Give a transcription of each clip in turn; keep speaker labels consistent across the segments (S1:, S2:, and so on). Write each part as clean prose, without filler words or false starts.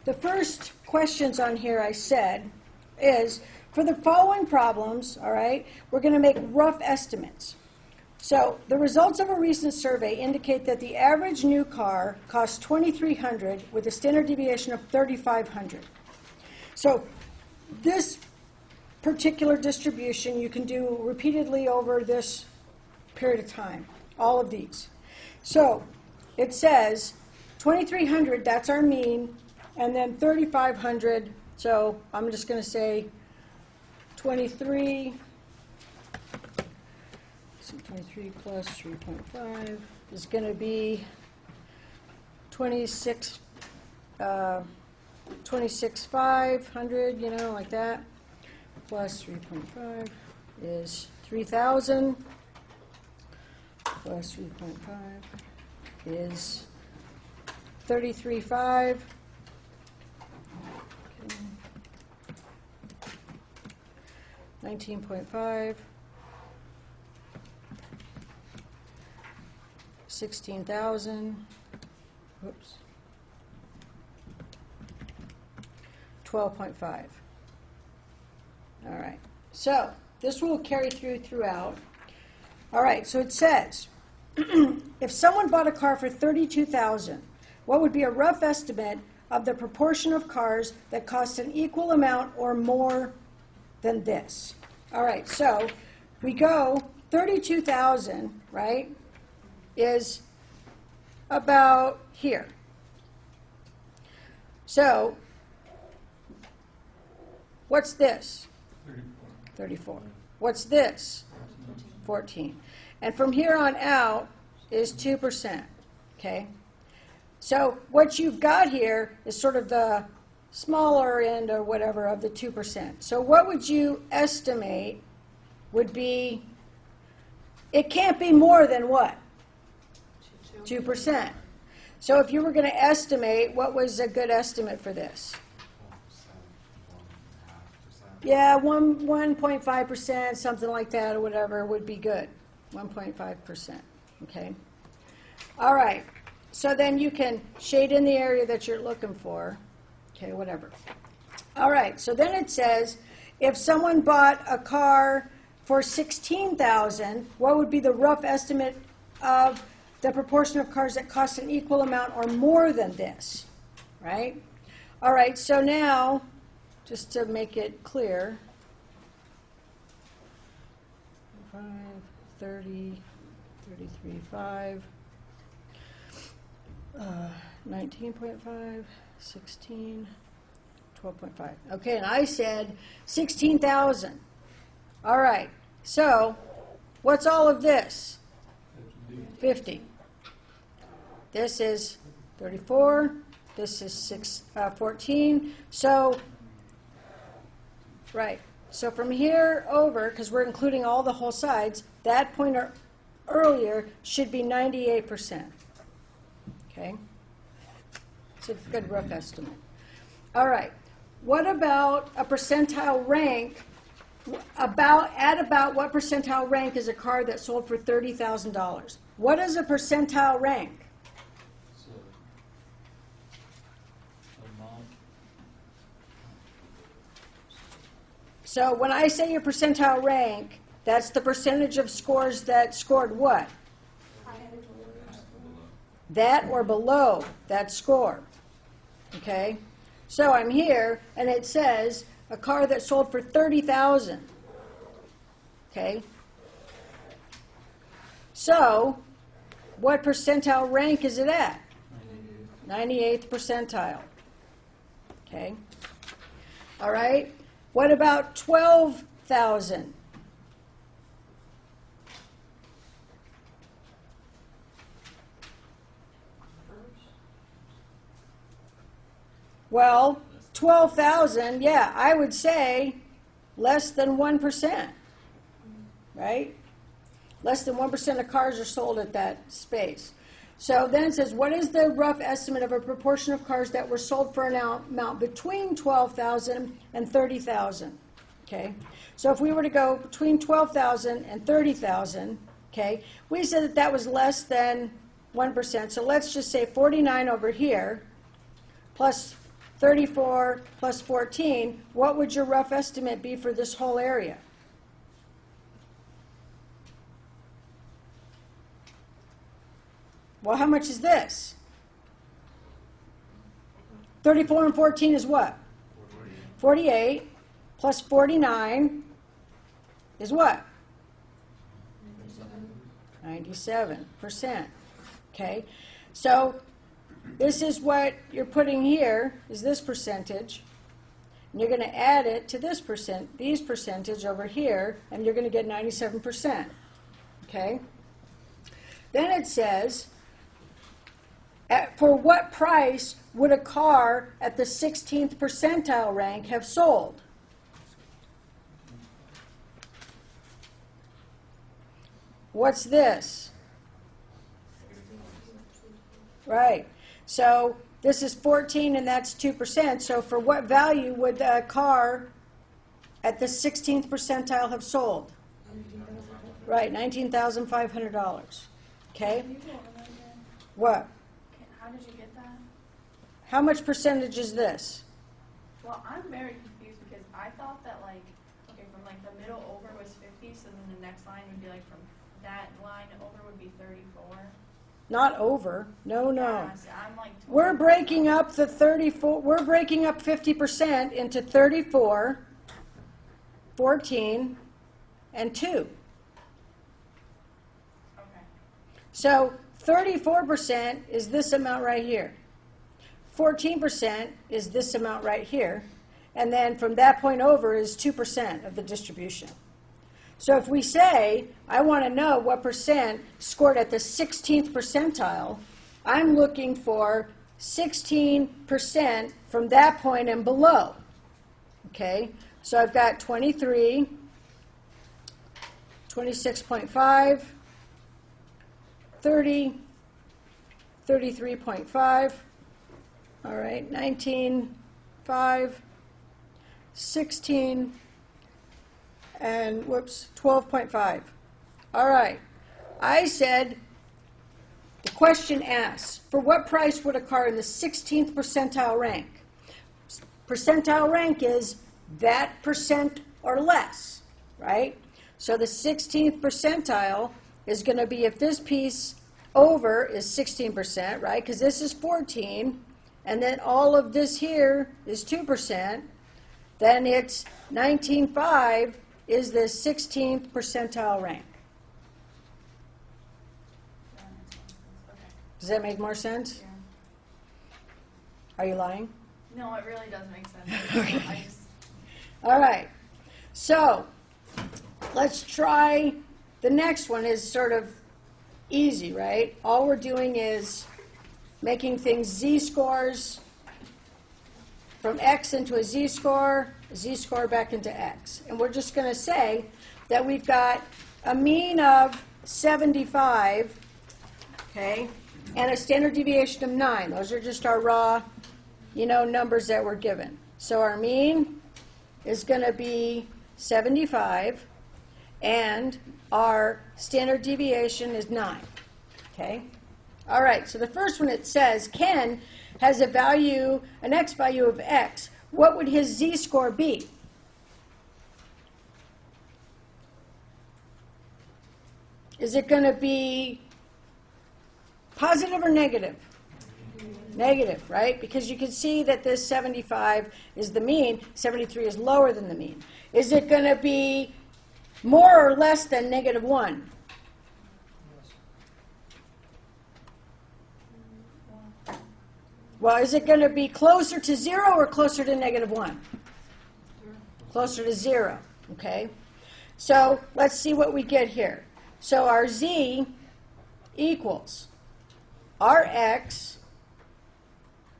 S1: the first questions on here I said is, for the following problems, all right, we're going to make rough estimates. So the results of a recent survey indicate that the average new car costs $2,300 with a standard deviation of $3,500. So this particular distribution you can do repeatedly over this period of time, all of these. So it says 2,300, that's our mean, and then 3,500, so I'm just going to say 23 plus 3.5 is going to be 26,500, like that, plus 3.5 is 3,000, plus 3.5 is 33,500. 19.5, 16,000, whoops, 12.5. All right, so this will carry throughout. All right, so it says, if someone bought a car for $32,000, what would be a rough estimate of the proportion of cars that cost an equal amount or more than this? All right, so we go 32,000, right, is about here. So what's this? 34. What's this? 14. And from here on out is 2%, okay? So what you've got here is sort of the smaller end or whatever of the 2%. So what would you estimate would be, it can't be more than what? 2%. So if you were going to estimate, what was a good estimate for this? Yeah, 1.5%, something like that, or whatever would be good. 1.5%, okay? All right, so then you can shade in the area that you're looking for. Okay, whatever. All right, so then it says, if someone bought a car for $16,000, what would be the rough estimate of the proportion of cars that cost an equal amount or more than this, right? All right, so now, just to make it clear, 5, 30, 33.5, 19.5, 16, 12.5. Okay, and I said 16,000. All right, so what's all of this? 50. This is 34. This is 14. So, right. So from here over, because we're including all the whole sides, that point earlier should be 98%. Okay? It's a good rough estimate. All right. What about a percentile rank? At about what percentile rank is a car that sold for $30,000? What is a percentile rank? So when I say your percentile rank, that's the percentage of scores that scored what? That or below that score. Okay? So I'm here, and it says a car that sold for $30,000. Okay? So what percentile rank is it at? 98th percentile. Okay? All right? What about 12,000? Well, 12,000, yeah, I would say less than 1%, right? Less than 1% of cars are sold at that space. So then it says, what is the rough estimate of a proportion of cars that were sold for an amount between 12,000 and 30,000? Okay, so if we were to go between 12,000 and 30,000, okay, we said that that was less than 1%. So let's just say 49 over here plus 34 plus 14, what would your rough estimate be for this whole area? Well, how much is this? 34 and 14 is what? 48 plus 49 is what? 97%. Okay, so this is what you're putting here, is this percentage. And you're going to add it to this these percentage over here, and you're going to get 97%. Okay? Then it says, for what price would a car at the 16th percentile rank have sold? What's this? Right. So this is 14 and that's 2%. So for what value would a car at the 16th percentile have sold? Right, $19,500. Okay? What?
S2: How did you get that?
S1: How much percentage is this?
S2: Well, I'm very confused because I thought that from the middle over was 50, so then the next line would be from that line over would be 34.
S1: Not over. No.
S2: Yeah, so I'm 20.
S1: We're breaking up the 34. We're breaking up 50% into 34, 14, and 2.
S2: Okay.
S1: So 34% is this amount right here. 14% is this amount right here. And then from that point over is 2% of the distribution. So if we say, I want to know what percent scored at the 16th percentile, I'm looking for 16% from that point and below. Okay? So I've got 23, 26.5, 30, 33.5, all right, 19.5, 16, and 12.5. All right. I said, the question asks, for what price would a car in the 16th percentile rank? Percentile rank is that percent or less, right? So the 16th percentile is going to be if this piece over is 16%, right? Because this is 14, and then all of this here is 2%, then it's 19.5 is the 16th percentile rank. Does that make more sense?
S2: Yeah.
S1: Are you lying?
S2: No, it really does make sense.
S1: Okay. All right. So let's try the next one. Is sort of easy, right? All we're doing is making things z-scores from x into a z-score back into x. And we're just going to say that we've got a mean of 75, okay, and a standard deviation of 9. Those are just our raw, numbers that we're given. So our mean is going to be 75, and our standard deviation is 9, okay? All right, so the first one, it says Ken has an x value of x. What would his z-score be? Is it going to be positive or negative? Negative, right? Because you can see that this 75 is the mean, 73 is lower than the mean. Is it going to be more or less than -1? Well, is it going to be closer to 0 or closer to -1? Closer to 0, okay? So let's see what we get here. So our z equals our x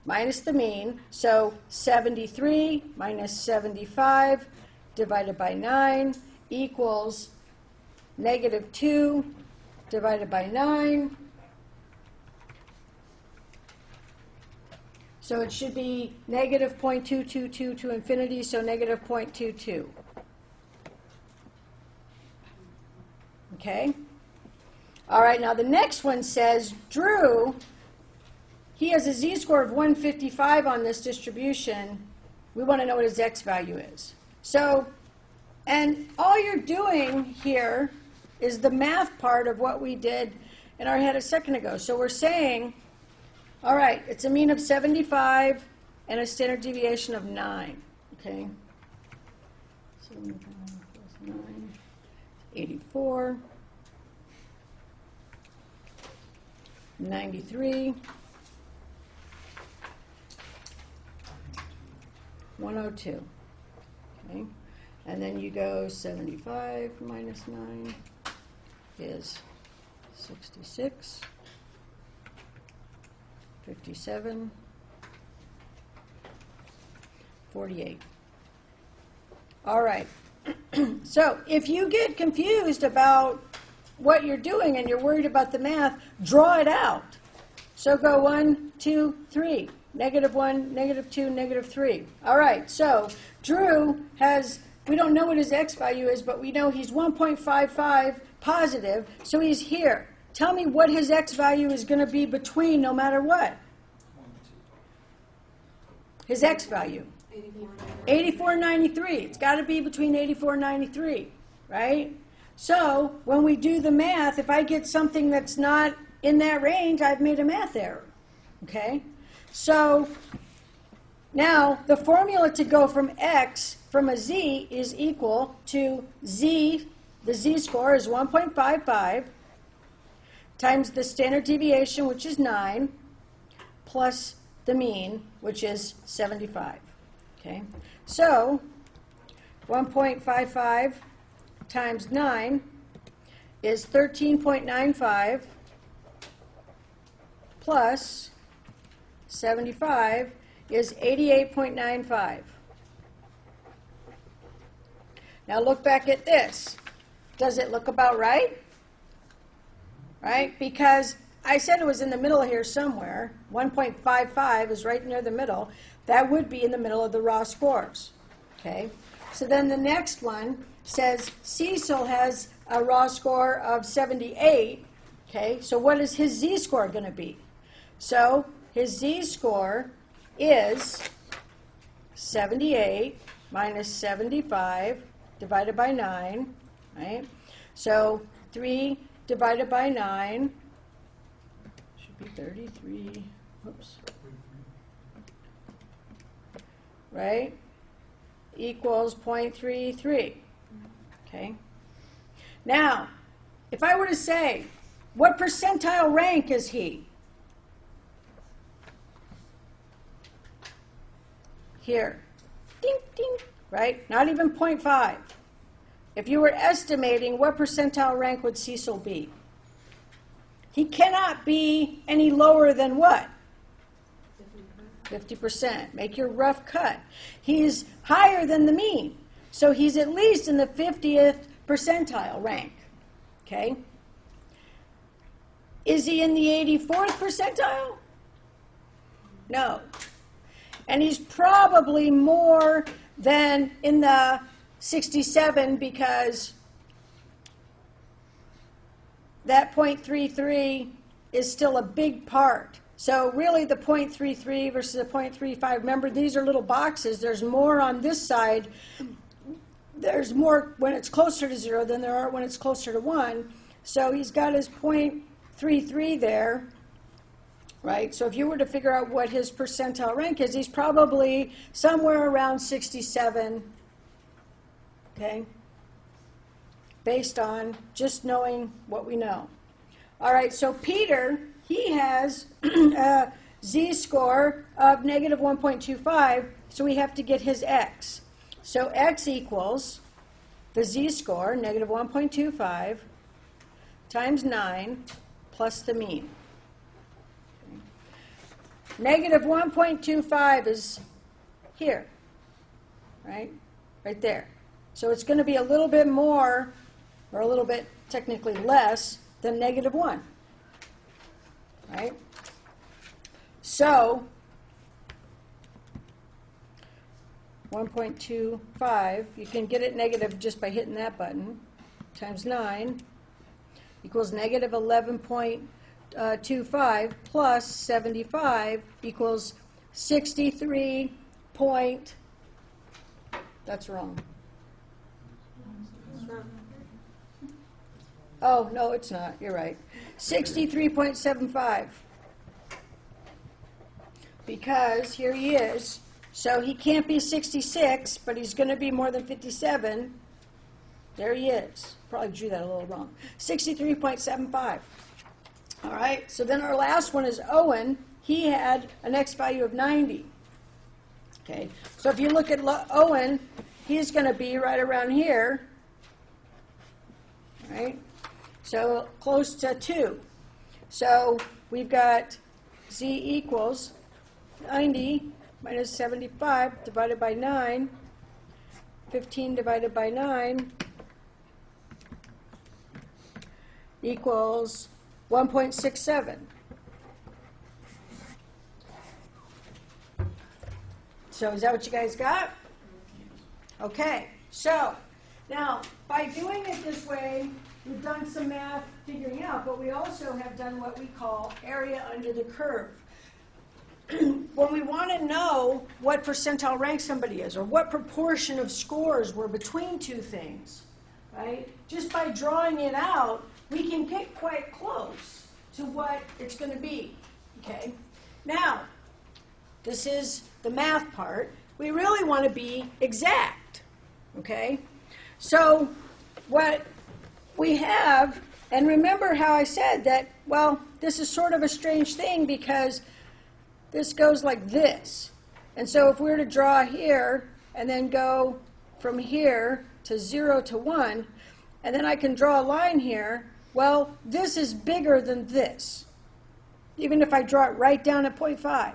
S1: minus the mean. So 73 minus 75 divided by 9 equals -2 divided by 9. So it should be -0.222 to infinity, so -0.22. Okay? All right, now the next one says Drew, he has a z-score of 155 on this distribution. We want to know what his x value is. So, and all you're doing here is the math part of what we did in our head a second ago. So we're saying, all right, it's a mean of 75 and a standard deviation of 9. Okay? 75 plus 9, 84, 93, 102. Okay? And then you go 75 minus 9 is 66, 57, 48. All right. So if you get confused about what you're doing and you're worried about the math, draw it out. So go 1, 2, 3. -1, -2, -3. All right, so Drew has, we don't know what his x value is, but we know he's 1.55 positive, so he's here. Tell me what his x value is going to be between no matter what. His x value. 84.93. It's got to be between 84 and 93, right? So when we do the math, if I get something that's not in that range, I've made a math error, okay? So now the formula to go from x from a z is equal to z, the z-score is 1.55 times the standard deviation, which is 9, plus the mean, which is 75. Okay, so 1.55 times 9 is 13.95 plus 75 is 88.95. Now look back at this. Does it look about right? Right? Because I said it was in the middle here somewhere. 1.55 is right near the middle. That would be in the middle of the raw scores. Okay? So then the next one says Cecil has a raw score of 78. Okay? So what is his z-score going to be? So his z-score is 78 minus 75 divided by 9. Right? So 3 divided by 9 should be 33. Whoops. Right? Equals 0.33. Okay? Now, if I were to say, what percentile rank is he? Here. Ding, ding. Right? Not even 0.5. If you were estimating, what percentile rank would Cecil be? He cannot be any lower than what? 50%. Make your rough cut. He's higher than the mean. So he's at least in the 50th percentile rank. Okay? Is he in the 84th percentile? No. And he's probably more than in the 67 because that 0.33 is still a big part. So really the 0.33 versus the 0.35, remember these are little boxes. There's more on this side. There's more when it's closer to 0 than there are when it's closer to 1. So he's got his 0.33 there, right? So if you were to figure out what his percentile rank is, he's probably somewhere around 67, okay? Based on just knowing what we know. All right, so Peter, he has a z-score of negative 1.25, so we have to get his x. So x equals the z-score, negative 1.25, times 9, plus the mean. Okay. Negative 1.25 is here, right? Right there. So it's going to be a little bit more, or a little bit technically less, than negative 1. Right? So 1.25, you can get it negative just by hitting that button, times 9 equals negative 11.2 25 plus 75 equals 63 point, that's wrong. Oh, no, it's not. You're right. 63.75. Because here he is. So he can't be 66, but he's going to be more than 57. There he is. Probably drew that a little wrong. 63.75. All right. So then our last one is Owen. He had an X value of 90. Okay. So if you look at Owen, he's going to be right around here. Right? So close to 2. So we've got Z equals 90 minus 75 divided by 9. 15 divided by 9 equals 1.67. So is that what you guys got? Okay. So now, by doing it this way, we've done some math figuring out, but we also have done what we call area under the curve. When we want to know what percentile rank somebody is, or what proportion of scores were between two things, right? Just by drawing it out, we can get quite close to what it's going to be, okay? Now, this is the math part. We really want to be exact, okay? So what we have, and remember how I said that, well, this is sort of a strange thing because this goes like this. And so if we were to draw here and then go from here to 0 to 1, and then I can draw a line here, well, this is bigger than this, even if I draw it right down at 0.5.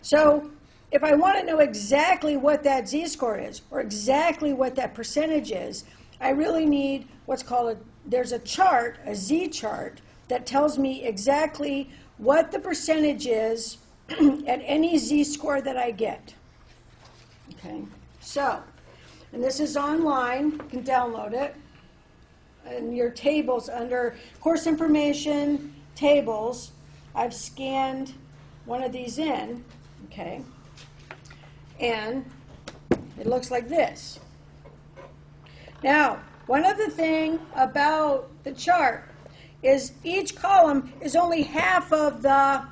S1: So if I want to know exactly what that z-score is, or exactly what that percentage is, I really need what's called there's a chart, a z-chart, that tells me exactly what the percentage is at any z-score that I get. Okay, so, and this is online, you can download it, and your tables under course information, tables, I've scanned one of these in, okay, and it looks like this. Now, one other thing about the chart is each column is only half of the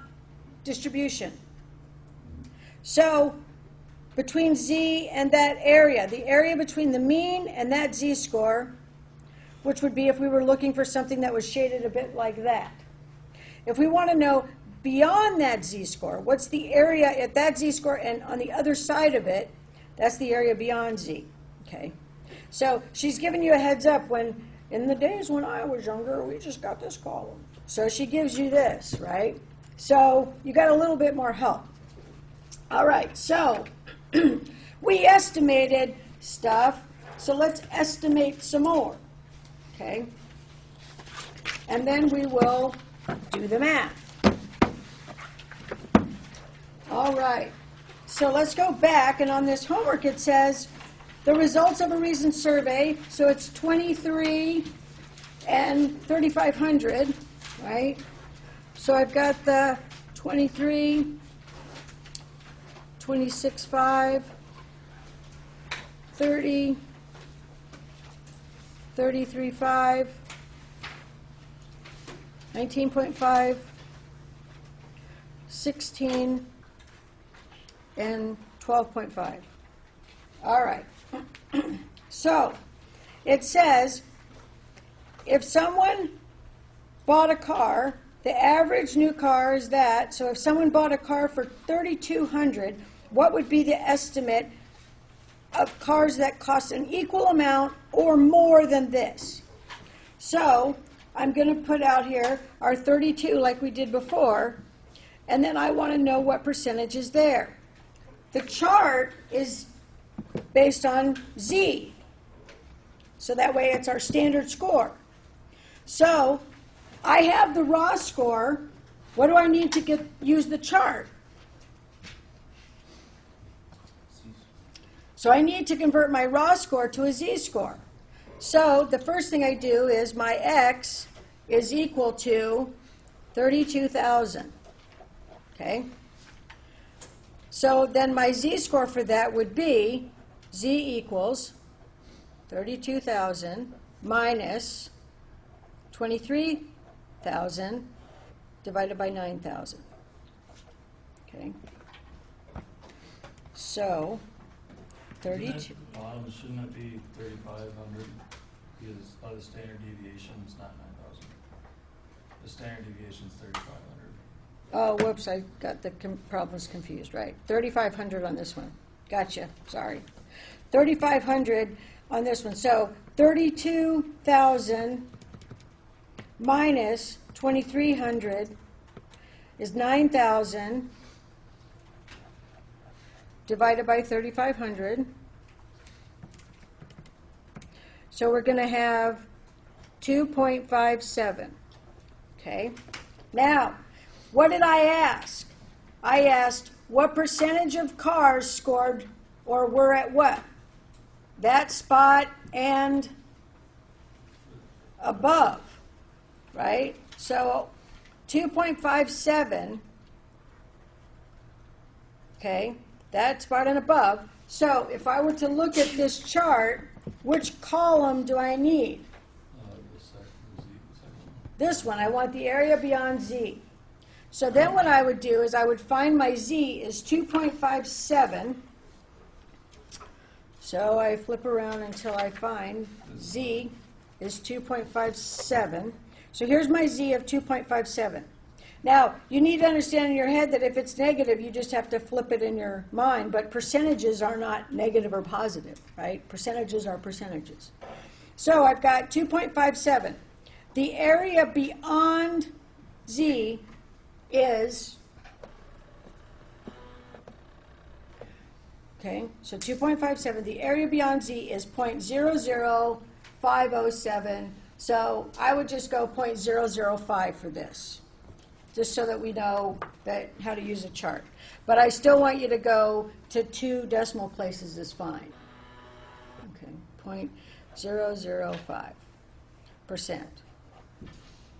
S1: distribution. So between z and that area, the area between the mean and that z-score, which would be if we were looking for something that was shaded a bit like that. If we want to know beyond that z-score, what's the area at that z-score, and on the other side of it, that's the area beyond z. Okay. So she's giving you a heads up when, in the days when I was younger, we just got this column. So she gives you this, right? So you got a little bit more help. All right, so we estimated stuff, so let's estimate some more, okay? And then we will do the math. All right, so let's go back, and on this homework it says the results of a recent survey, so it's 23 and 3,500, right? So I've got the 23, 26.5, 30, 33.5, 19.5, 16, and 12.5. All right. So it says if someone bought a car, the average new car is that. So if someone bought a car for $3,200, what would be the estimate of cars that cost an equal amount or more than this? So I'm going to put out here our 32 like we did before, and then I want to know what percentage is there. The chart is based on Z, so that way it's our standard score. So I have the raw score. What do I need to use the chart? So I need to convert my raw score to a z-score. So the first thing I do is my x is equal to 32,000. Okay? So then my z-score for that would be z equals 32,000 minus 23,000 divided by 9,000. Okay? So, 32.
S3: Shouldn't that be 3,500? Because by the standard deviation, it's not 9,000. The standard deviation is 3,500.
S1: Oh, whoops, I got the problems confused, right. 3,500 on this one. Gotcha, sorry. 3,500 on this one. So 32,000 minus 2,300 is 9,000 divided by 3,500. So we're going to have 2.57. Okay? Now, what did I ask? I asked what percentage of cars scored or were at what? That spot and above, right? So 2.57, okay, that spot and above. So if I were to look at this chart, which column do I need?
S3: The second one.
S1: This one. I want the area beyond z. So then what I would do is I would find my z is 2.57. So I flip around until I find z is 2.57. So here's my z of 2.57. Now, you need to understand in your head that if it's negative, you just have to flip it in your mind, but percentages are not negative or positive, right? Percentages are percentages. So I've got 2.57. The area beyond z is, okay, so 2.57. The area beyond z is 0.00507. So I would just go 0.005 for this, just so that we know that how to use a chart. But I still want you to go to 2 decimal places is fine. Okay, 0.005%.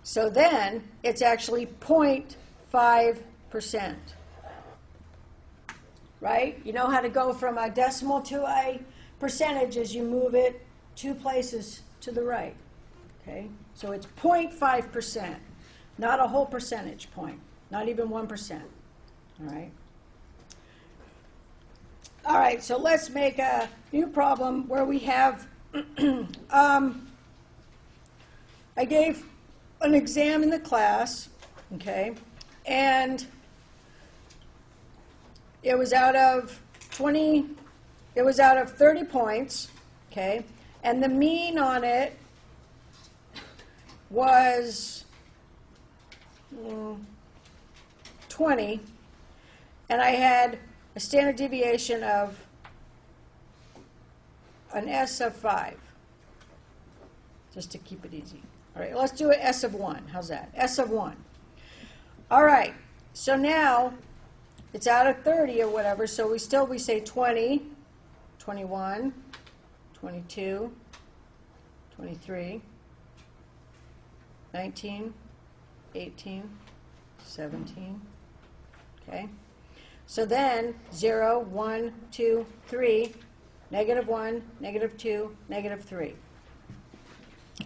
S1: So then it's actually 0.5%. Right? You know how to go from a decimal to a percentage as you move it 2 places to the right. Okay? So it's 0.5%, not a whole percentage point, not even 1%. All right? All right, so let's make a new problem where we have, I gave an exam in the class, okay, and it was out of 30 points, okay, and the mean on it was 20, and I had a standard deviation of an S of 5, just to keep it easy. All right, let's do an S of 1. How's that? S of 1. All right, so now it's out of 30 or whatever, so we say 20, 21, 22, 23, 19, 18, 17, okay? So then 0, 1, 2, 3, negative 1, negative 2, negative 3.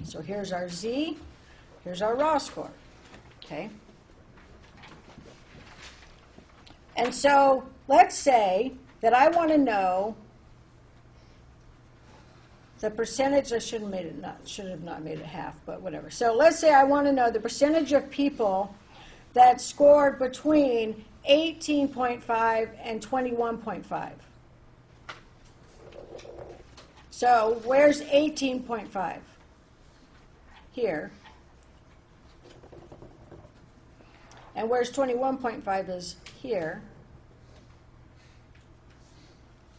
S1: So here's our z, here's our raw score, okay? And so let's say that I want to know the percentage. I should have not made it half, but whatever. So let's say I want to know the percentage of people that scored between 18.5 and 21.5. So where's 18.5? Here. And where's 21.5 is here.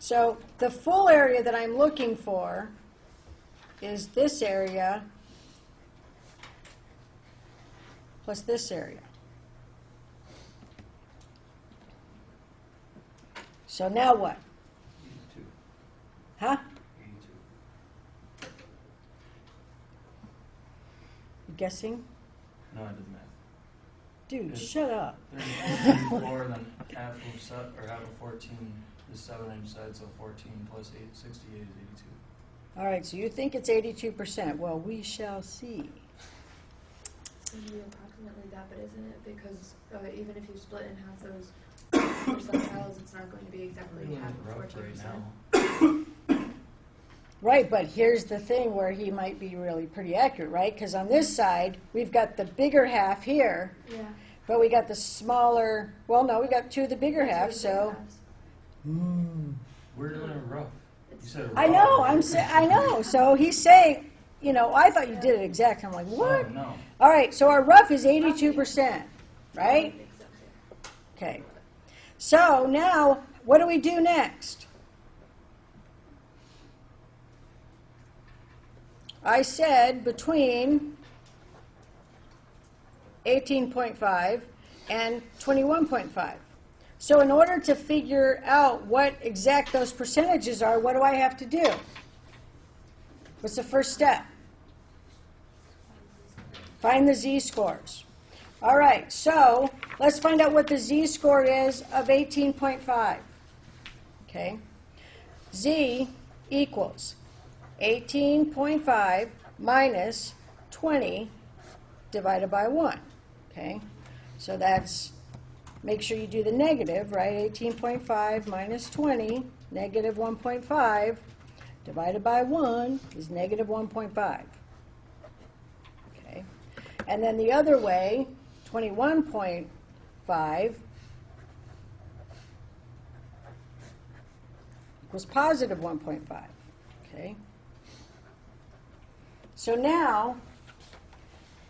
S1: So the full area that I'm looking for is this area plus this area. So now what?
S3: 82.
S1: Huh?
S3: 82.
S1: You guessing?
S3: No, I did the math.
S1: Dude,
S3: It's
S1: shut up.
S3: 34, and then half of 14 is 7-inch side, so 14 plus 68 is 82.
S1: All right, so you think it's 82%. Well, we shall see.
S4: Maybe approximately that, but isn't it? Because even if you split in half those percentiles, it's not going to be exactly
S3: We're doing
S4: half
S3: it
S4: of
S3: rough
S4: 14%.
S3: right now.
S1: Right, but here's the thing where he might be really pretty accurate, right? Because on this side, we've got the bigger half here,
S4: Yeah.
S1: but we got the smaller, well, no, we got two of the bigger
S4: That's
S1: halves,
S4: what the
S1: so.
S4: big halves.
S3: We're doing it rough. You said
S1: I
S3: rough,
S1: know,
S3: right?
S1: I know. So he's saying, you know, I thought you did it exact. I'm like, what?
S3: Oh, no.
S1: All right, so our rough is 82%,
S4: I
S1: right?
S4: think so, yeah.
S1: Okay. So now, what do we do next? I said between 18.5 and 21.5. So in order to figure out what exact those percentages are, what do I have to do? What's the first step? Find the z-scores. All right, so let's find out what the z-score is of 18.5. Okay? Z equals 18.5 minus 20 divided by 1. Okay? So that's, make sure you do the negative, right? 18.5 minus 20, negative 1.5, divided by 1 is negative 1.5. Okay? And then the other way, 21.5 equals positive 1.5. Okay? So now,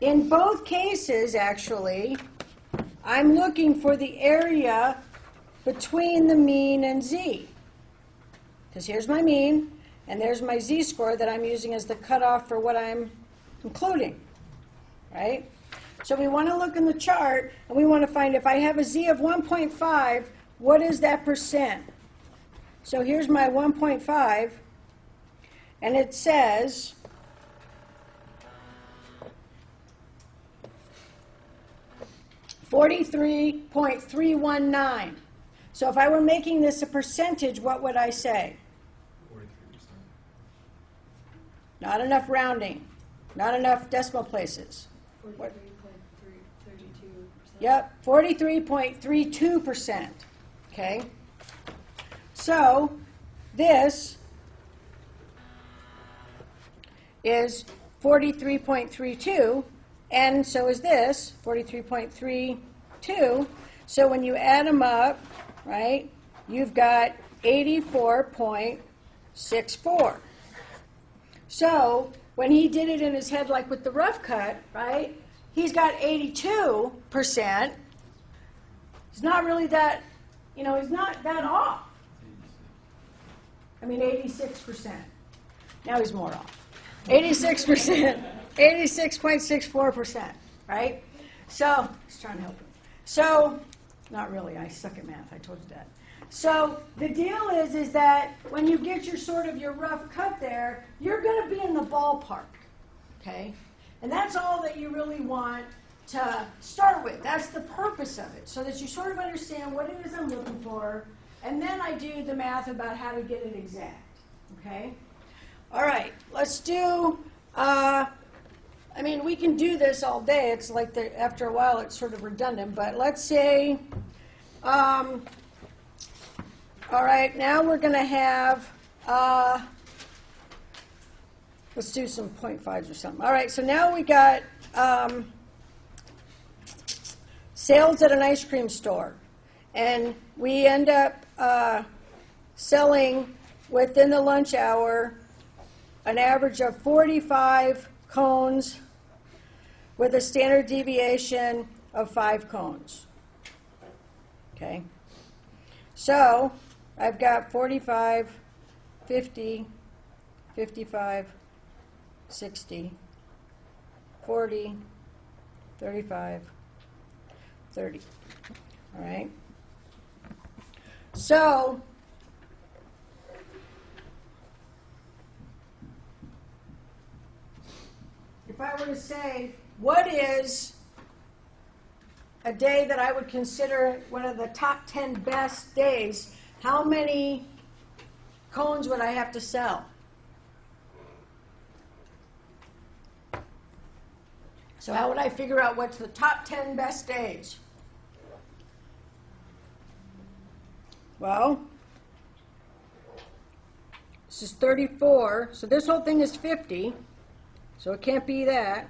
S1: in both cases, actually, I'm looking for the area between the mean and z. Because here's my mean, and there's my z-score that I'm using as the cutoff for what I'm including. Right? So we want to look in the chart, and we want to find if I have a z of 1.5, what is that percent? So here's my 1.5, and it says 43.319. So if I were making this a percentage, what would I say?
S3: 43%.
S1: Not enough rounding, not enough decimal places.
S4: 43.32%.
S1: Yep, 43.32%. Okay? So this is 43.32, and so is this, 43.32. So when you add them up, right, you've got 84.64. So when he did it in his head, like with the rough cut, right, he's got 82%. He's not really that, you know, he's not that off. I mean, 86%. Now he's more off. 86%, 86.64%, right? So, he's trying to help him. So, not really, I suck at math, I told you that. So, the deal is that when you get your sort of your rough cut there, you're going to be in the ballpark, okay? And that's all that you really want to start with. That's the purpose of it, so that you sort of understand what it is I'm looking for, and then I do the math about how to get it exact, okay? All right, let's do, I mean, we can do this all day. It's like, after a while, it's sort of redundant, but let's say, all right, now we're going to have, let's do some 0.5s or something. All right, so now we got sales at an ice cream store, and we end up selling within the lunch hour an average of 45 cones with a standard deviation of 5 cones. Okay? So, I've got 45, 50, 55, 60, 40, 35, 30. All right? So, if I were to say, what is a day that I would consider one of the top 10 best days, how many cones would I have to sell? So how would I figure out what's the top 10 best days? Well, this is 34, so this whole thing is 50, so it can't be that.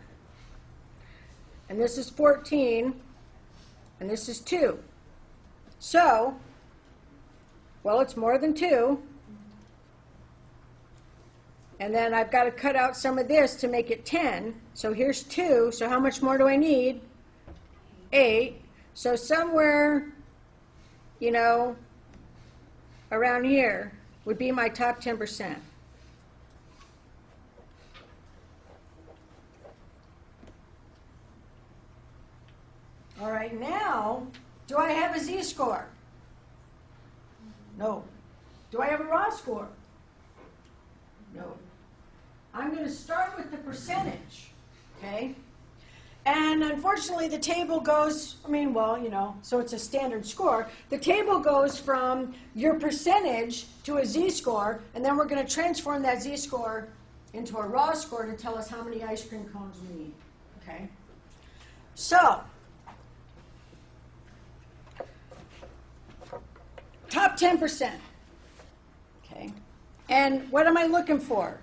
S1: And this is 14, and this is 2. So, well, it's more than 2. And then I've got to cut out some of this to make it 10. So here's 2. So how much more do I need? 8. So somewhere, you know, around here would be my top 10%. All right, now, do I have a z-score? No. Do I have a raw score? No. I'm going to start with the percentage, okay? And unfortunately, the table goes, so it's a standard score. The table goes from your percentage to a z-score, and then we're going to transform that z-score into a raw score to tell us how many ice cream cones we need, okay? So, top 10%, okay? And what am I looking for?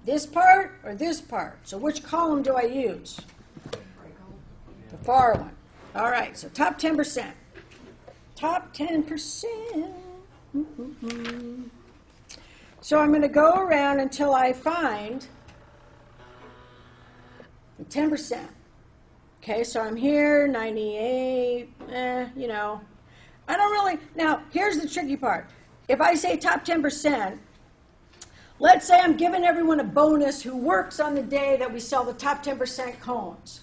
S1: This part or this part? So which column do I use? The far one. All right, so top 10%. Top 10%. So I'm going to go around until I find the 10%. Okay, so I'm here, 98, I don't really, now here's the tricky part. If I say top 10%, let's say I'm giving everyone a bonus who works on the day that we sell the top 10% cones.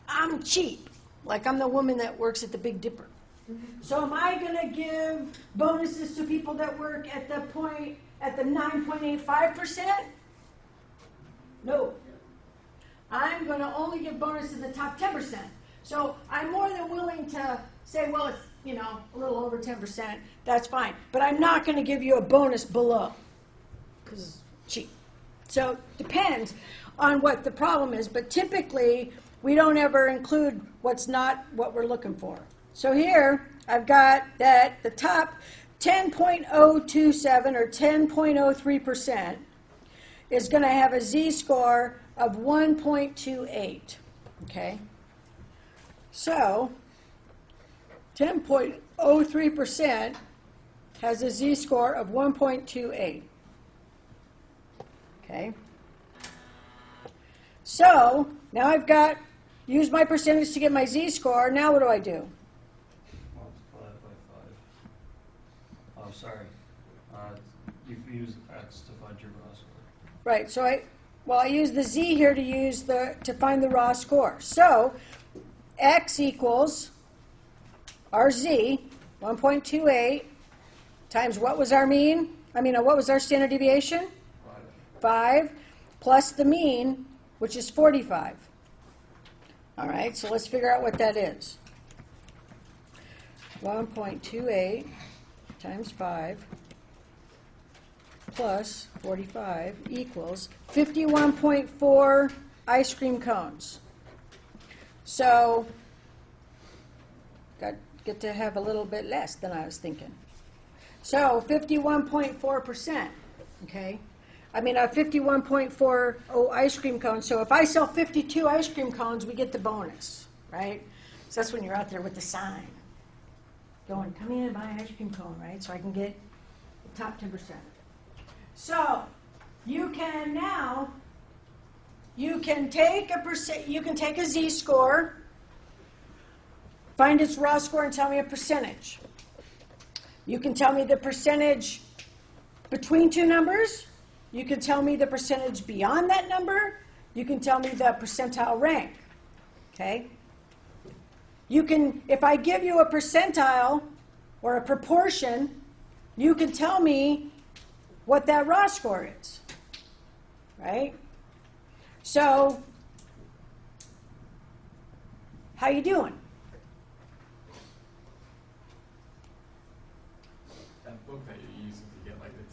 S1: I'm cheap, like I'm the woman that works at the Big Dipper. So am I going to give bonuses to people that work at the 9.85%? No. I'm going to only give bonuses to the top 10%. So I'm more than willing to say, well, it's, a little over 10%. That's fine. But I'm not going to give you a bonus below, because it's cheap. So depends on what the problem is, but typically we don't ever include what's not what we're looking for. So here I've got that the top 10.027 or 10.03% is going to have a z-score of 1.28. Okay? So 10.03% has a z-score of 1.28. Okay? So, now I've used my percentage to get my z-score. Now what do I do?
S3: Multiply it by 5. Oh, sorry. You've used x to find your raw score.
S1: Right, so I use the z here to find the raw score. So, x equals our z, 1.28, times what was our mean? What was our standard deviation? 5, plus the mean, which is 45. All right, so let's figure out what that is. 1.28 times 5 plus 45 equals 51.4 ice cream cones. So, get to have a little bit less than I was thinking. So, 51.4%, okay? 51.40 ice cream cones. So if I sell 52 ice cream cones, we get the bonus, right? So that's when you're out there with the sign going, come in and buy an ice cream cone, right? So I can get the top 10%. So you can take a z-score, find its raw score, and tell me a percentage. You can tell me the percentage between two numbers. You can tell me the percentage beyond that number. You can tell me the percentile rank. Okay? If I give you a percentile or a proportion, you can tell me what that raw score is. Right? So, how you doing?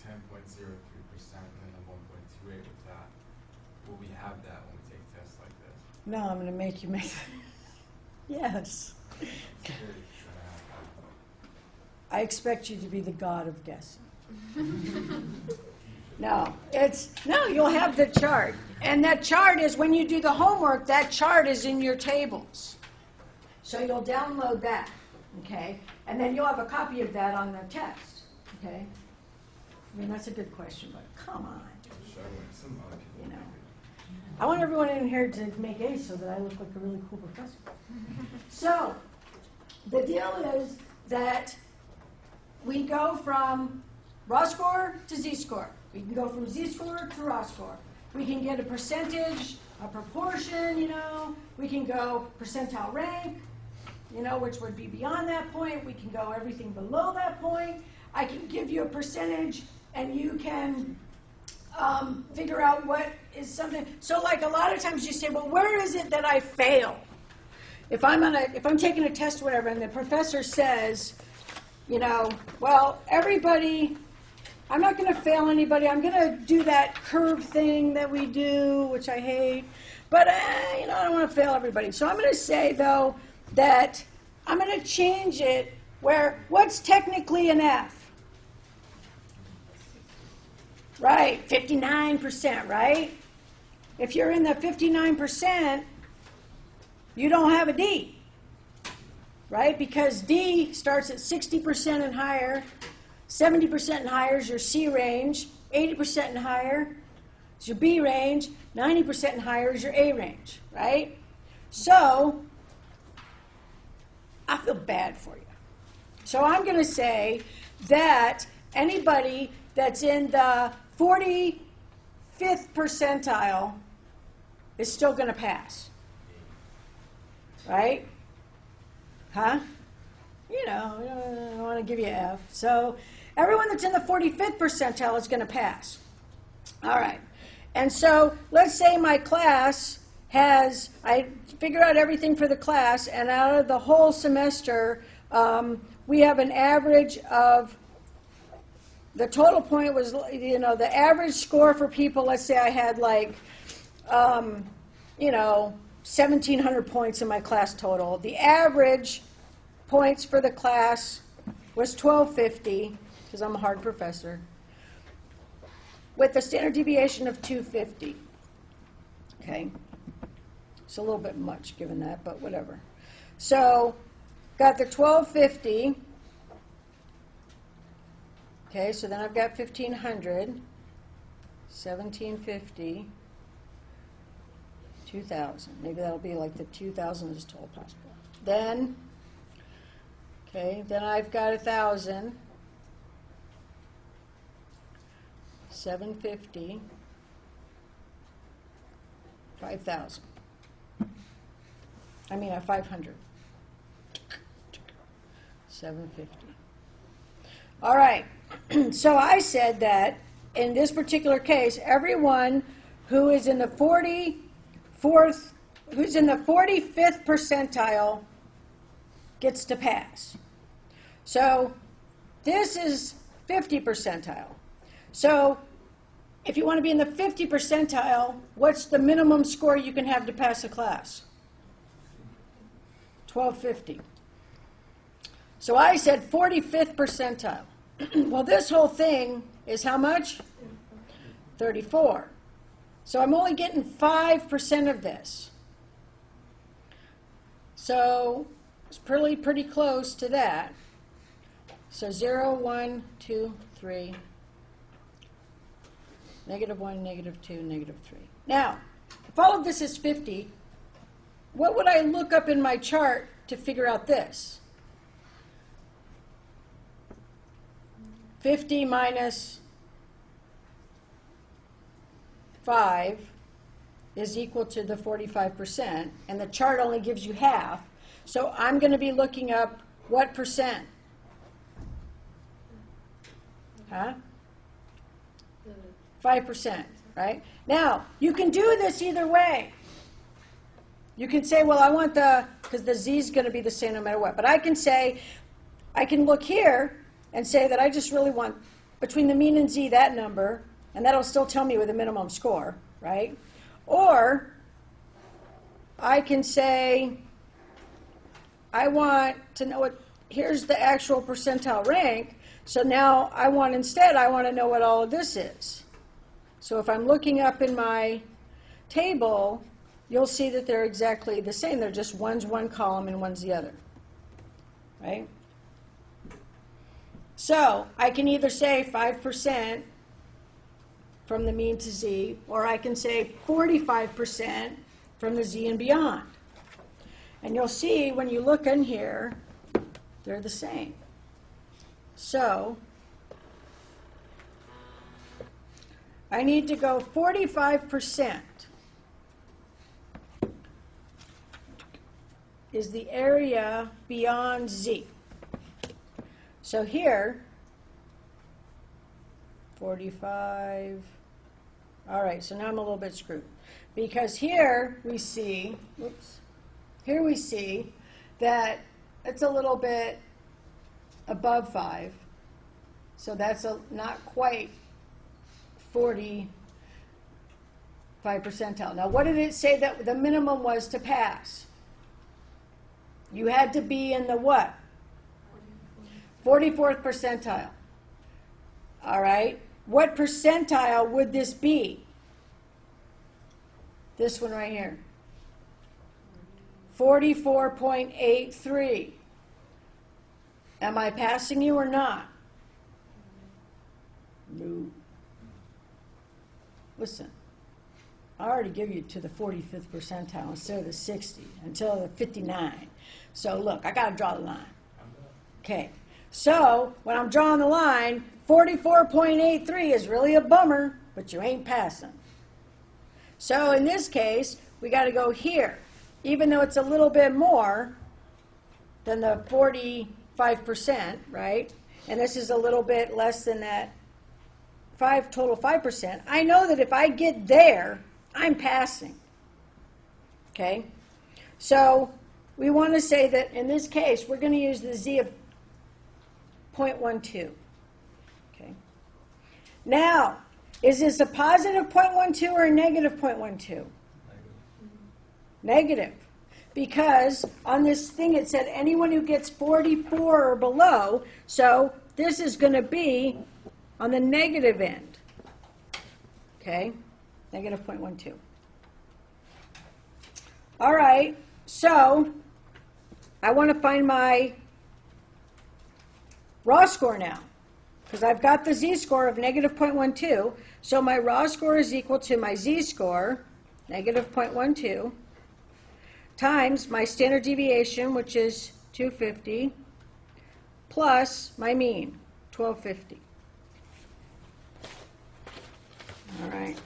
S5: like 10.03% and then a 1.28 with that. Will we have that when we take tests like this?
S1: No, I'm going to make you make. Yes.
S5: It's very
S1: I expect you to be the god of guessing. No, you'll have the chart. And that chart is, when you do the homework, that chart is in your tables. So you'll download that, okay? And then you'll have a copy of that on the test, okay? I mean, that's a good question, but come on,
S5: showing some other people.
S1: you know. I want everyone in here to make A's so that I look like a really cool professor. So, the deal is that we go from raw score to z-score. We can go from z-score to raw score. We can get a percentage, a proportion, you know. We can go percentile rank, you know, which would be beyond that point. We can go everything below that point. I can give you a percentage, and you can figure out what is something. So, like, a lot of times you say, well, where is it that I fail? If I'm taking a test or whatever, and the professor says, you know, well, everybody, I'm not going to fail anybody. I'm going to do that curve thing that we do, which I hate. But, you know, I don't want to fail everybody. So I'm going to say, though, that I'm going to change it where what's technically an F? Right, 59%, right? If you're in the 59%, you don't have a D. Right? Because D starts at 60% and higher, 70% and higher is your C range, 80% and higher is your B range, 90% and higher is your A range, right? So, I feel bad for you. So I'm going to say that anybody that's in the 45th percentile is still going to pass, right? Huh? You know, I want to give you F. So everyone that's in the 45th percentile is going to pass. All right. And so let's say my class has, I figure out everything for the class, and out of the whole semester, we have an average of, the total point was, you know, the average score for people, let's say I had like, you know, 1,700 points in my class total. The average points for the class was 1,250, because I'm a hard professor, with a standard deviation of 250. Okay? It's a little bit much given that, but whatever. So, got the 1,250. Okay, so then I've got 1,500, 1,750. 2,000. Maybe that'll be like the 2,000 is total possible. Then, okay, then I've got 1,000, 750, 5,000. I mean, 500. 750. All right. So I said that in this particular case, everyone who is in the 45th percentile gets to pass. So this is 50 percentile. So if you want to be in the 50 percentile, what's the minimum score you can have to pass a class? 1,250. So I said 45th percentile. Well, this whole thing is how much? 34. So I'm only getting 5% of this. So it's pretty close to that. So 0, 1, 2, 3, -1, -2, -3. Now, if all of this is 50, what would I look up in my chart to figure out this? 50 minus 5 is equal to the 45%, and the chart only gives you half. So I'm going to be looking up what percent? Huh? 5%, right? Now, you can do this either way. You can say, well, I want because the z is going to be the same no matter what. But I can say, I can look here and say that I just really want between the mean and z, that number, and that'll still tell me with a minimum score, right? Or I can say, I want to know what, here's the actual percentile rank, so now I want to know what all of this is. So if I'm looking up in my table, you'll see that they're exactly the same. They're just one's one column and one's the other, right? So I can either say 5% from the mean to z, or I can say 45% from the z and beyond. And you'll see when you look in here, they're the same. So I need to go 45% is the area beyond z. So here, 45, all right, so now I'm a little bit screwed. Because here we see, here we see that it's a little bit above 5. So that's not quite 45 percentile. Now, what did it say that the minimum was to pass? You had to be in the what? 44th percentile. All right. What percentile would this be? This one right here. 44.83. Am I passing you or not? No. Listen, I already give you to the 45th percentile instead of the 60, until the 59. So look, I got to draw the line. Okay. So when I'm drawing the line, 44.83 is really a bummer, but you ain't passing. So in this case, we got to go here, even though it's a little bit more than the 45%, right? And this is a little bit less than that total 5%. I know that if I get there, I'm passing. Okay? So we want to say that in this case, we're going to use the z of 0.12. Okay? Now, is this a positive 0.12 or a negative 0.12? Negative. Because on this thing it said anyone who gets 44 or below, so this is going to be on the negative end. Okay? Negative 0.12. All right, so I want to find my raw score now, because I've got the z-score of negative 0.12, so my raw score is equal to my z-score, negative 0.12, times my standard deviation, which is 250, plus my mean, 1250. All right.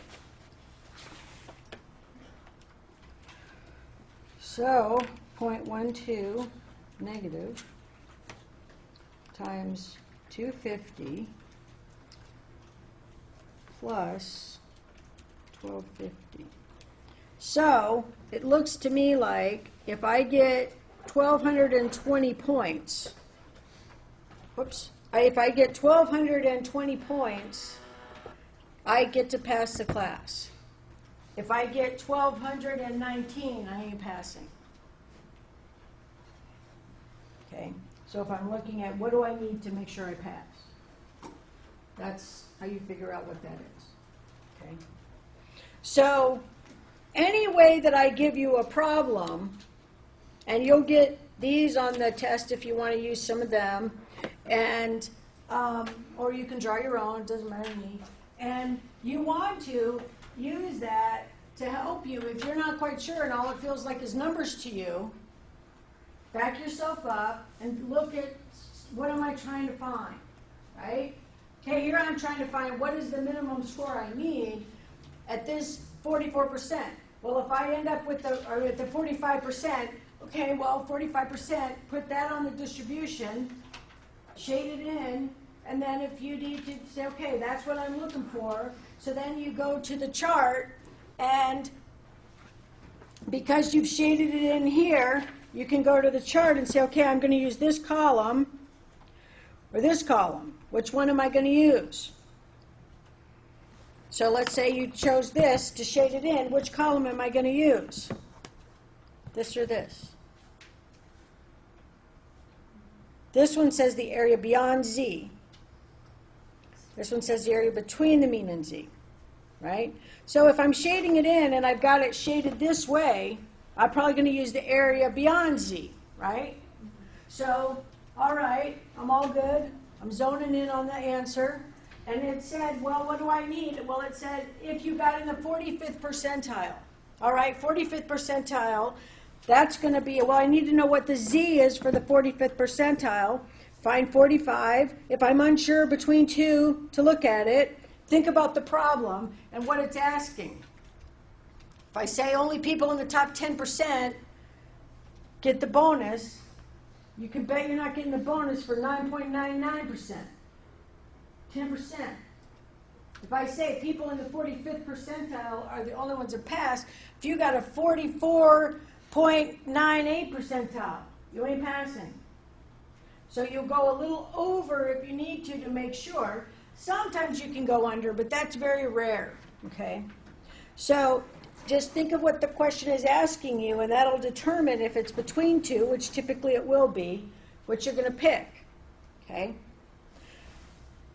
S1: So 0.12 negative times 250 plus 1250. So it looks to me like if I get 1,220 points, if I get 1,220 points, I get to pass the class. If I get 1,219, I ain't passing. Okay, so if I'm looking at what do I need to make sure I pass, that's how you figure out what that is. Okay, so any way that I give you a problem, and you'll get these on the test if you want to use some of them, and or you can draw your own, it doesn't matter to me, and you want to use that to help you if you're not quite sure and all it feels like is numbers to you. Back yourself up and look at what am I trying to find, right? Okay, here I'm trying to find what is the minimum score I need at this 44%. Well, if I end up with the 45%, okay, well, 45%, put that on the distribution, shade it in, and then if you need to say, okay, that's what I'm looking for, so then you go to the chart, and because you've shaded it in here, you can go to the chart and say, okay, I'm going to use this column or this column. Which one am I going to use? So let's say you chose this to shade it in. Which column am I going to use? This or this? This one says the area beyond Z. This one says the area between the mean and Z, right? So if I'm shading it in and I've got it shaded this way, I'm probably going to use the area beyond Z, right? So, all right, I'm all good. I'm zoning in on the answer. And it said, well, what do I need? Well, it said if you got in the 45th percentile. All right, 45th percentile, that's going to be, well, I need to know what the Z is for the 45th percentile. Find 45. If I'm unsure between two to look at it, think about the problem and what it's asking. If I say only people in the top 10% get the bonus, you can bet you're not getting the bonus for 9.99%. 10%. If I say people in the 45th percentile are the only ones that pass, if you got a 44.98 percentile, you ain't passing. So you'll go a little over if you need to make sure. Sometimes you can go under, but that's very rare, okay? So just think of what the question is asking you, and that'll determine if it's between two, which typically it will be, what you're going to pick, okay?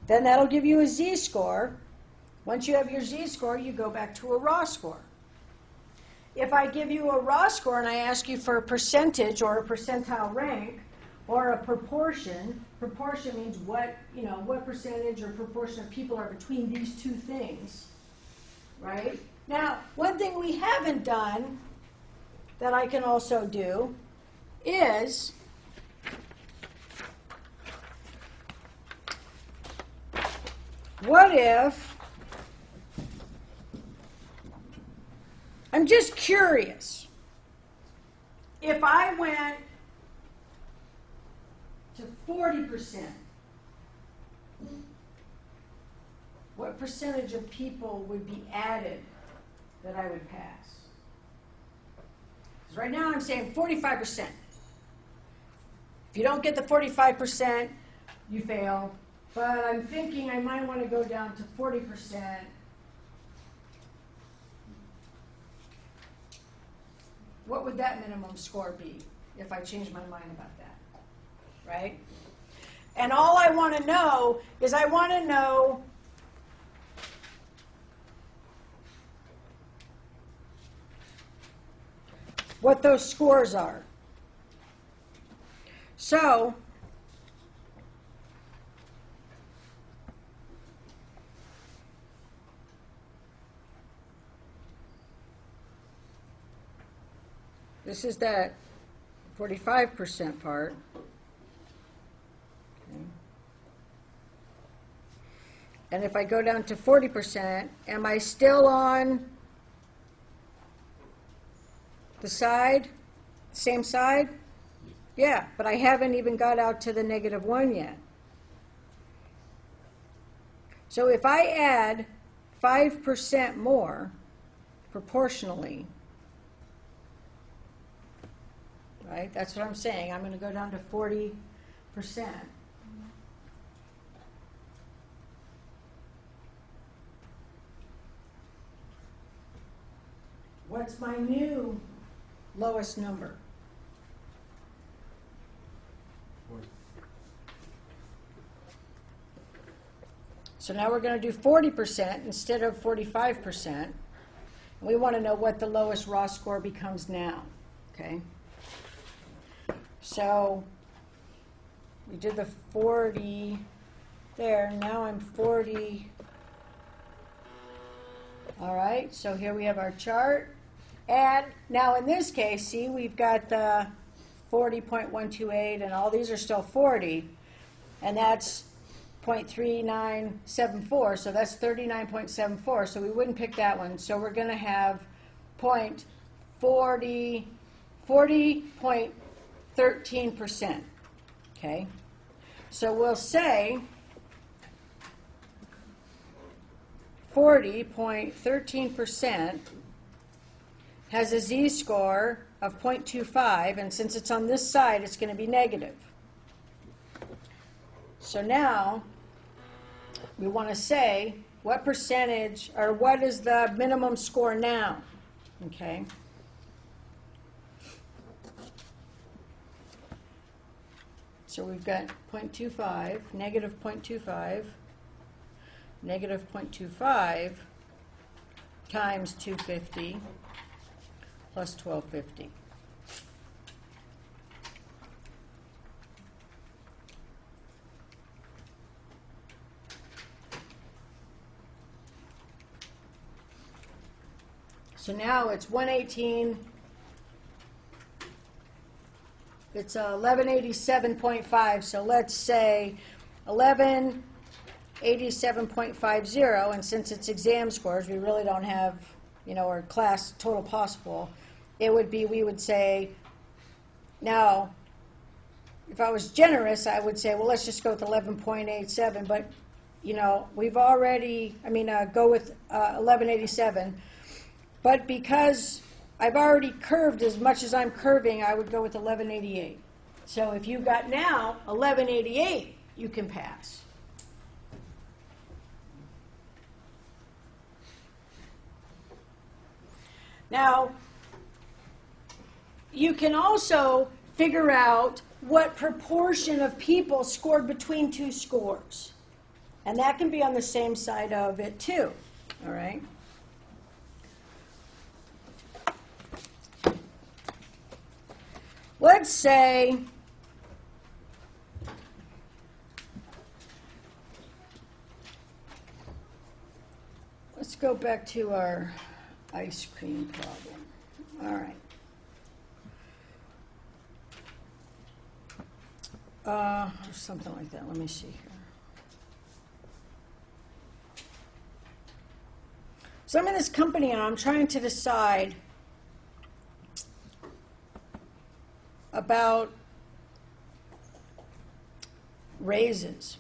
S1: Then that'll give you a Z-score. Once you have your Z-score, you go back to a raw score. If I give you a raw score and I ask you for a percentage or a percentile rank or a proportion means what percentage or proportion of people are between these two things, right? Now, one thing we haven't done that I can also do is what if, I'm just curious, if I went to 40%, what percentage of people would be added that I would pass? Because right now I'm saying 45%. If you don't get the 45%, you fail. But I'm thinking I might want to go down to 40%. What would that minimum score be if I change my mind about that? Right? And all I want to know is I want to know what those scores are. So this is that 45% part. Okay. And if I go down to 40%, am I still on the side, same side? Yeah, but I haven't even got out to the -1 yet. So if I add 5% more proportionally, right, that's what I'm saying. I'm going to go down to 40%. What's my new lowest number?
S5: 40.
S1: So now we're going to do 40% instead of 45%. And we want to know what the lowest raw score becomes now. Okay? So we did the 40 there. Now I'm 40. All right, so here we have our chart. And now in this case, see, we've got the 40.128, and all these are still 40. And that's 0.3974, so that's 39.74. So we wouldn't pick that one. So we're going to have 40.13%. Okay? So we'll say 40.13% has a z-score of 0.25, and since it's on this side, it's going to be negative. So now we want to say what percentage, or what is the minimum score now, okay? So we've got 0.25, negative 0.25, negative 0.25 times 250 plus 1250. So now it's 118, it's 1187.5, so let's say 1187.50, and since it's exam scores, we really don't have, or class total possible, it would be, we would say, now, if I was generous, I would say, well, let's just go with 11.87, but, we've already, go with 1187. But because I've already curved as much as I'm curving, I would go with 1188. So if you got now 1188, you can pass. Now, you can also figure out what proportion of people scored between two scores. And that can be on the same side of it too, all right? Let's say let's go back to our ice cream problem. All right. Something like that. Let me see here. So I'm in this company and I'm trying to decide about raises,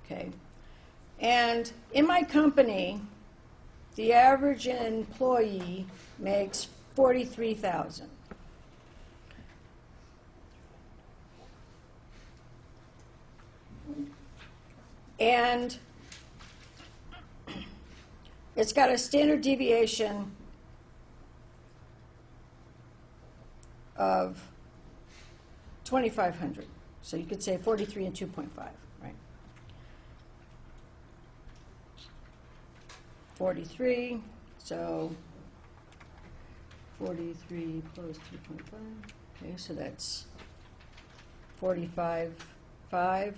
S1: okay? And in my company, the average employee makes $43,000. And it's got a standard deviation of 2,500. So you could say 43 and 2.5, right? 43, so 43 plus 2.5. Okay, so that's 45.5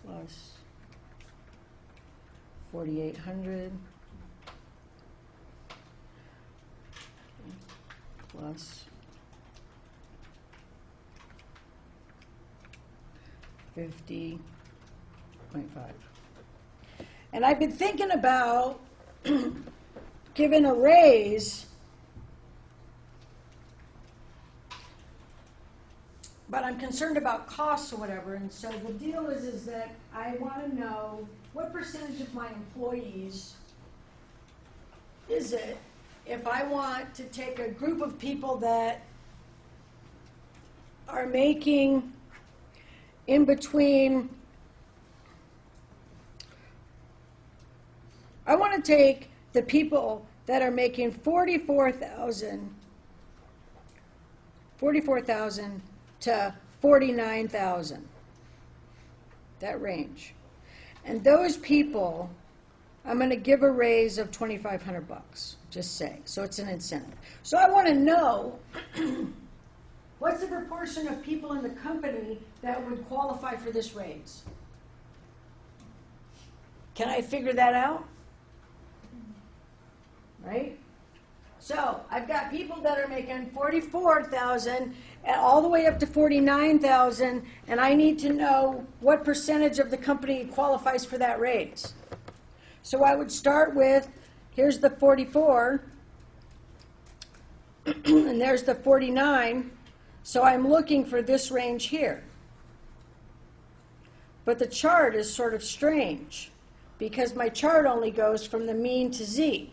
S1: plus 4,800 plus 50.5. And I've been thinking about giving a raise, but I'm concerned about costs or whatever. And so the deal is that I want to know what percentage of my employees is it if I want to take a group of people that are making in between, I want to take the people that are making 44,000 to 49,000, that range. And those people, I'm going to give a raise of $2,500, just say. So it's an incentive. So I want to know what's the proportion of people in the company that would qualify for this raise? Can I figure that out? Right? So I've got people that are making 44,000 and all the way up to 49,000, and I need to know what percentage of the company qualifies for that raise. So I would start with, here's the 44, and there's the 49, so I'm looking for this range here. But the chart is sort of strange, because my chart only goes from the mean to z.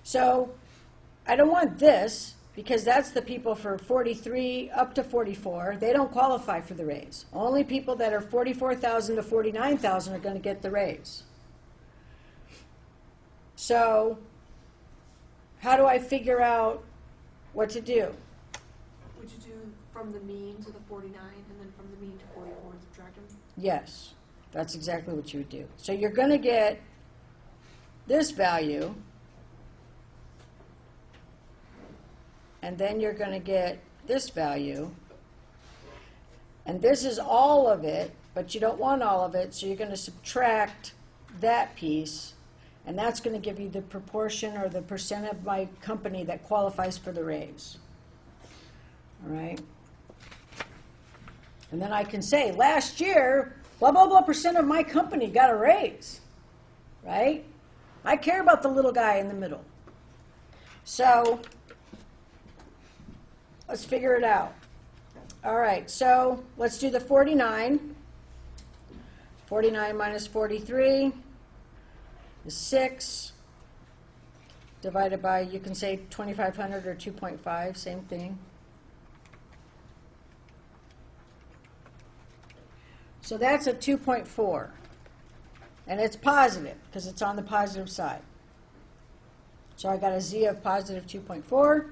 S1: So I don't want this, because that's the people for 43 up to 44. They don't qualify for the raise. Only people that are 44,000 to 49,000 are going to get the raise. So how do I figure out what to do?
S4: Would you do from the mean to the 49 and then from the mean to 44 and subtract them?
S1: Yes, that's exactly what you would do. So you're going to get this value, and then you're going to get this value, and this is all of it, but you don't want all of it, so you're going to subtract that piece, and that's going to give you the proportion or the percent of my company that qualifies for the raise. All right? And then I can say, last year, blah, blah, blah percent of my company got a raise, right? I care about the little guy in the middle. So let's figure it out. All right, so let's do the 49. 49 minus 43 is 6. Divided by, you can say 2,500 or 2.5, same thing. So that's a 2.4. And it's positive, because it's on the positive side. So I got a z of positive 2.4.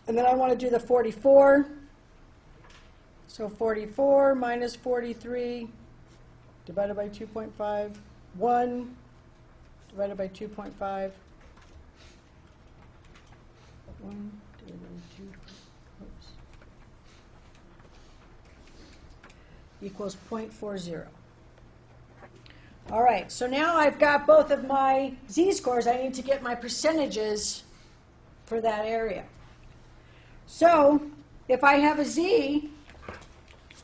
S1: And then I want to do the 44. So 44 minus 43 divided by 2.5. 1 divided by 2.5. 1 divided by 2. Oops. Equals 0.40. All right, so now I've got both of my z-scores. I need to get my percentages for that area. So if I have a z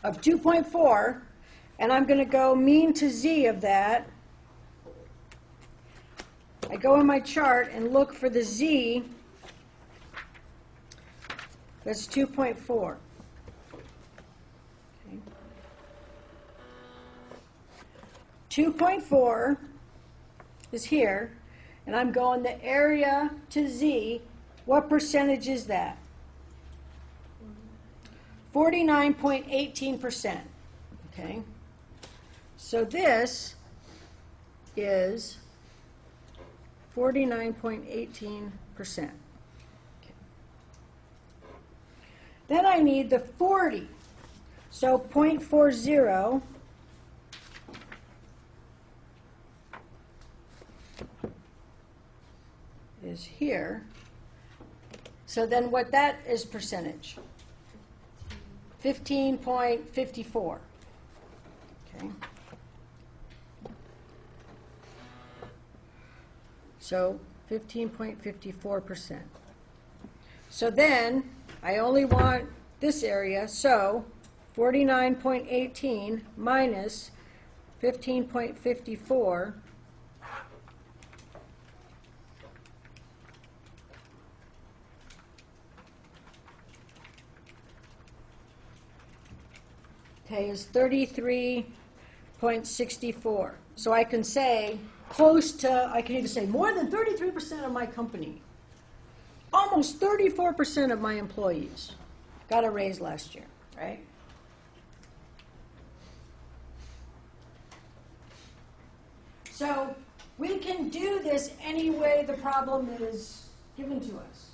S1: of 2.4, and I'm going to go mean to z of that, I go in my chart and look for the z that's 2.4. Okay. 2.4 is here, and I'm going the area to z. What percentage is that? 49.18%. Okay? So this is 49.18%. Okay. Then I need the 40. So 0.40 is here. So then what that is percentage? 15.54. Okay. So 15.54%. So then I only want this area, so 49.18 minus 15.54 okay, is 33.64. So I can say close to, I can even say more than 33% of my company, almost 34% of my employees got a raise last year, right? So we can do this any way the problem is given to us.